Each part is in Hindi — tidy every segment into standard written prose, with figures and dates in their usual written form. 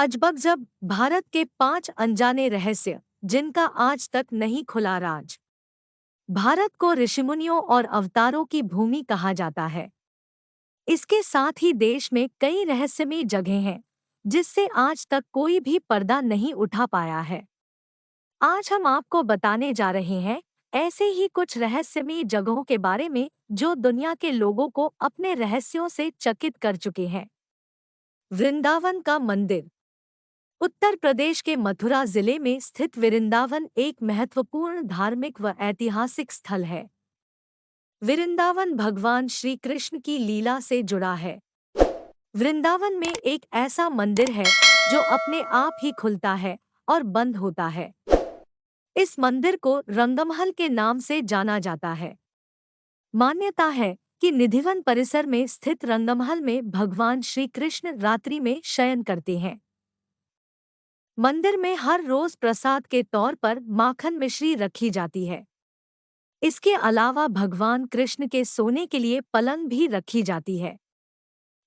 अजबगजब भारत के 5 अनजाने रहस्य जिनका आज तक नहीं खुला राज। भारत को ऋषिमुनियों और अवतारों की भूमि कहा जाता है। इसके साथ ही देश में कई रहस्यमयी जगहें हैं जिससे आज तक कोई भी पर्दा नहीं उठा पाया है। आज हम आपको बताने जा रहे हैं ऐसे ही कुछ रहस्यमयी जगहों के बारे में जो दुनिया के लोगों को अपने रहस्यों से चकित कर चुके हैं। वृंदावन का मंदिर। उत्तर प्रदेश के मथुरा जिले में स्थित वृंदावन एक महत्वपूर्ण धार्मिक व ऐतिहासिक स्थल है। वृंदावन भगवान श्री कृष्ण की लीला से जुड़ा है। वृंदावन में एक ऐसा मंदिर है जो अपने आप ही खुलता है और बंद होता है। इस मंदिर को रंगमहल के नाम से जाना जाता है। मान्यता है कि निधिवन परिसर में स्थित रंगमहल में भगवान श्री कृष्ण रात्रि में शयन करते हैं। मंदिर में हर रोज प्रसाद के तौर पर माखन मिश्री रखी जाती है। इसके अलावा भगवान कृष्ण के सोने के लिए पलंग भी रखी जाती है।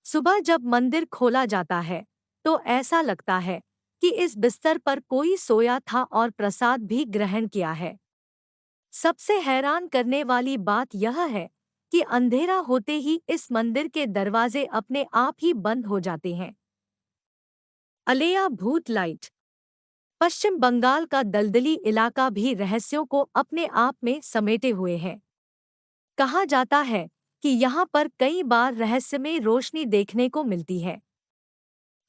सुबह जब मंदिर खोला जाता है तो ऐसा लगता है कि इस बिस्तर पर कोई सोया था और प्रसाद भी ग्रहण किया है। सबसे हैरान करने वाली बात यह है कि अंधेरा होते ही इस मंदिर के दरवाजे अपने आप ही बंद हो जाते हैं। अलेया भूत लाइट। पश्चिम बंगाल का दलदली इलाका भी रहस्यों को अपने आप में समेटे हुए है। कहा जाता है कि यहाँ पर कई बार रहस्यमय रोशनी देखने को मिलती है।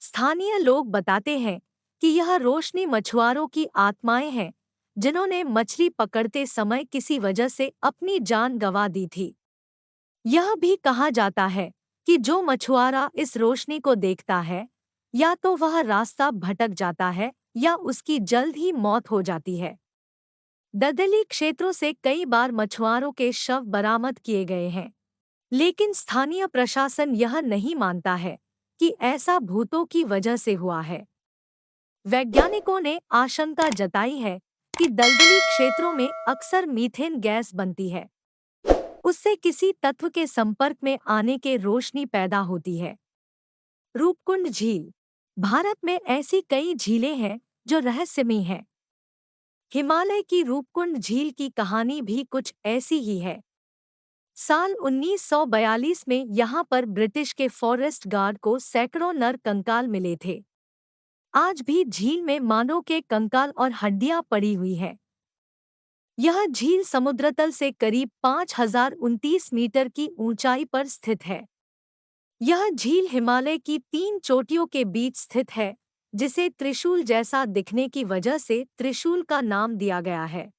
स्थानीय लोग बताते हैं कि यह रोशनी मछुआरों की आत्माएं हैं जिन्होंने मछली पकड़ते समय किसी वजह से अपनी जान गंवा दी थी। यह भी कहा जाता है कि जो मछुआरा इस रोशनी को देखता है या तो वह रास्ता भटक जाता है या उसकी जल्द ही मौत हो जाती है। दलदली क्षेत्रों से कई बार मछुआरों के शव बरामद किए गए हैं, लेकिन स्थानीय प्रशासन यह नहीं मानता है कि ऐसा भूतों की वजह से हुआ है। वैज्ञानिकों ने आशंका जताई है कि दलदली क्षेत्रों में अक्सर मीथेन गैस बनती है। उससे किसी तत्व के संपर्क में आने के रोशनी पैदा होती है। रूपकुंड झील। भारत में ऐसी कई झीलें हैं जो रहस्यमयी हैं। हिमालय की रूपकुंड झील की कहानी भी कुछ ऐसी ही है। साल 1942 में यहाँ पर ब्रिटिश के फॉरेस्ट गार्ड को सैकड़ों नर कंकाल मिले थे। आज भी झील में मानव के कंकाल और हड्डियां पड़ी हुई है। यह झील समुद्रतल से करीब 5029 मीटर की ऊंचाई पर स्थित है। यह झील हिमालय की 3 चोटियों के बीच स्थित है, जिसे त्रिशूल जैसा दिखने की वजह से त्रिशूल का नाम दिया गया है।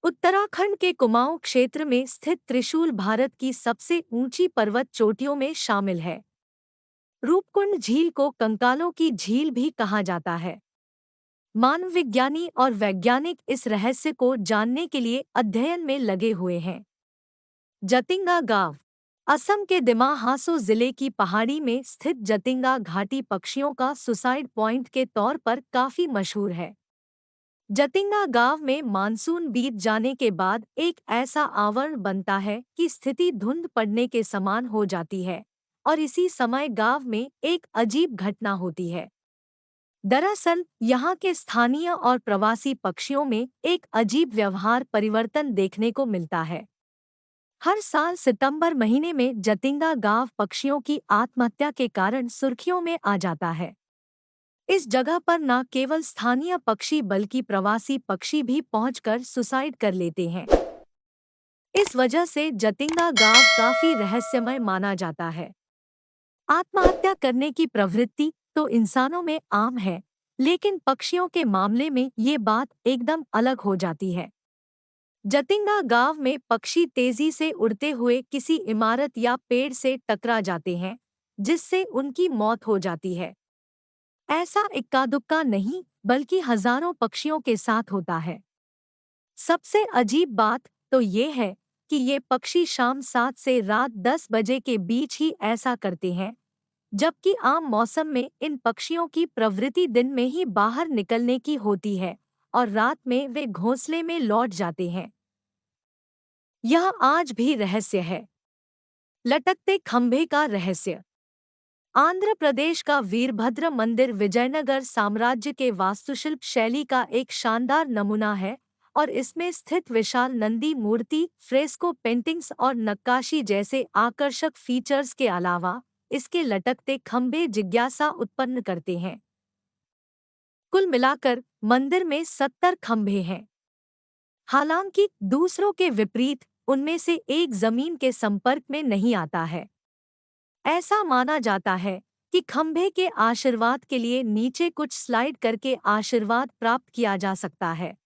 उत्तराखंड के कुमाऊं क्षेत्र में स्थित त्रिशूल भारत की सबसे ऊंची पर्वत चोटियों में शामिल है। रूपकुंड झील को कंकालों की झील भी कहा जाता है। मानवविज्ञानी और वैज्ञानिक इस रहस्य को जानने के लिए अध्ययन में लगे हुए हैं। जतिंगा गांव। असम के दिमा हासो जिले की पहाड़ी में स्थित जतिंगा घाटी पक्षियों का सुसाइड पॉइंट के तौर पर काफी मशहूर है। जतिंगा गांव में मानसून बीत जाने के बाद एक ऐसा आवरण बनता है कि स्थिति धुंध पड़ने के समान हो जाती है और इसी समय गांव में एक अजीब घटना होती है। दरअसल यहाँ के स्थानीय और प्रवासी पक्षियों में एक अजीब व्यवहार परिवर्तन देखने को मिलता है। हर साल सितंबर महीने में जतिंगा गांव पक्षियों की आत्महत्या के कारण सुर्खियों में आ जाता है। इस जगह पर न केवल स्थानीय पक्षी बल्कि प्रवासी पक्षी भी पहुंचकर सुसाइड कर लेते हैं। इस वजह से जतिंगा गांव काफी रहस्यमय माना जाता है। आत्महत्या करने की प्रवृत्ति तो इंसानों में आम है, लेकिन पक्षियों के मामले में ये बात एकदम अलग हो जाती है। जतिंगा गांव में पक्षी तेजी से उड़ते हुए किसी इमारत या पेड़ से टकरा जाते हैं, जिससे उनकी मौत हो जाती है। ऐसा इक्का दुक्का नहीं, बल्कि हजारों पक्षियों के साथ होता है। सबसे अजीब बात तो ये है कि ये पक्षी शाम 7 से रात 10 बजे के बीच ही ऐसा करते हैं, जबकि आम मौसम में इन पक्षियों की प्रवृत्ति दिन में ही बाहर निकलने की होती है और रात में वे घोंसले में लौट जाते हैं। यह आज भी रहस्य है। लटकते खंभे का रहस्य। आंध्र प्रदेश का वीरभद्र मंदिर विजयनगर साम्राज्य के वास्तुशिल्प शैली का एक शानदार नमूना है और इसमें स्थित विशाल नंदी मूर्ति, फ्रेस्को पेंटिंग्स और नक्काशी जैसे आकर्षक फीचर्स के अलावा इसके लटकते खंभे जिज्ञासा उत्पन्न करते हैं। कुल मिलाकर मंदिर में 70 खंभे हैं। हालांकि दूसरों के विपरीत उनमें से एक जमीन के संपर्क में नहीं आता है। ऐसा माना जाता है कि खंभे के आशीर्वाद के लिए नीचे कुछ स्लाइड करके आशीर्वाद प्राप्त किया जा सकता है।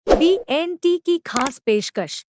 BNT की खास पेशकश।